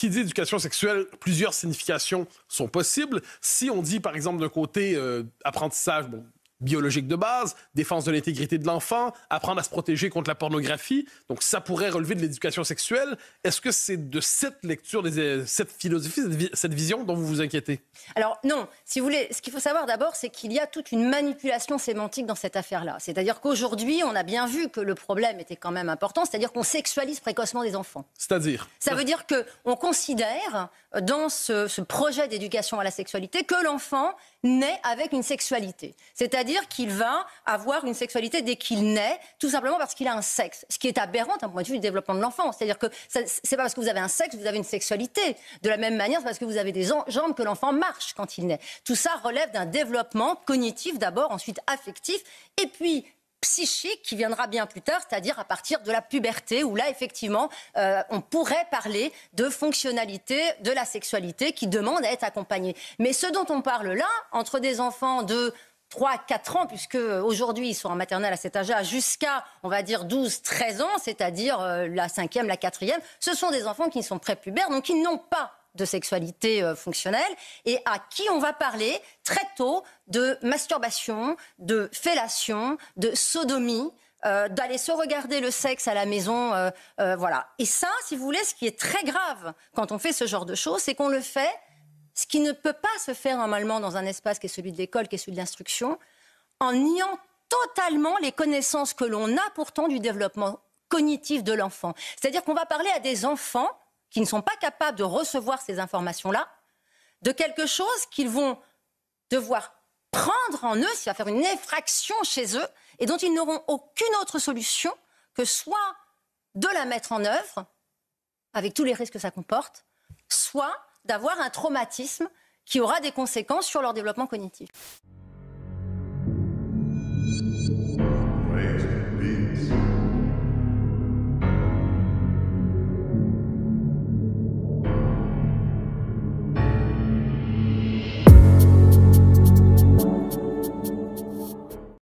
qui dit éducation sexuelle, plusieurs significations sont possibles. Si on dit, par exemple, d'un côté, apprentissage, biologique de base, défense de l'intégrité de l'enfant, apprendre à se protéger contre la pornographie. Donc, ça pourrait relever de l'éducation sexuelle. Est-ce que c'est de cette lecture, cette philosophie, cette vision dont vous vous inquiétez? Alors non, si vous voulez, ce qu'il faut savoir d'abord, c'est qu'il y a toute une manipulation sémantique dans cette affaire-là. C'est-à-dire qu'aujourd'hui, on a bien vu que le problème était quand même important, c'est-à-dire qu'on sexualise précocement des enfants. C'est-à-dire? Ça veut dire qu'on considère, dans ce projet d'éducation à la sexualité, que l'enfant naît avec une sexualité. C'est-à-dire qu'il va avoir une sexualité dès qu'il naît, tout simplement parce qu'il a un sexe. Ce qui est aberrant d'un point de vue du développement de l'enfant. C'est-à-dire que c'est pas parce que vous avez un sexe que vous avez une sexualité. De la même manière, c'est parce que vous avez des jambes que l'enfant marche quand il naît. Tout ça relève d'un développement cognitif d'abord, ensuite affectif, et puis psychique qui viendra bien plus tard, c'est-à-dire à partir de la puberté, où là, effectivement, on pourrait parler de fonctionnalité de la sexualité qui demande à être accompagnée. Mais ce dont on parle là, entre des enfants de 3-4 ans, puisque aujourd'hui ils sont en maternelle à cet âge-là, jusqu'à, on va dire, 12-13 ans, c'est-à-dire la 5e, la 4e, ce sont des enfants qui sont prépubères, donc ils n'ont pas de sexualité fonctionnelle et à qui on va parler très tôt de masturbation, de fellation, de sodomie, d'aller se regarder le sexe à la maison, voilà. Et ça, si vous voulez, ce qui est très grave quand on fait ce genre de choses, c'est qu'on le fait, ce qui ne peut pas se faire normalement dans un espace qui est celui de l'école, qui est celui de l'instruction, en niant totalement les connaissances que l'on a pourtant du développement cognitif de l'enfant. C'est-à-dire qu'on va parler à des enfants qui ne sont pas capables de recevoir ces informations-là, de quelque chose qu'ils vont devoir prendre en eux, ça va faire une effraction chez eux, et dont ils n'auront aucune autre solution que soit de la mettre en œuvre, avec tous les risques que ça comporte, soit d'avoir un traumatisme qui aura des conséquences sur leur développement cognitif.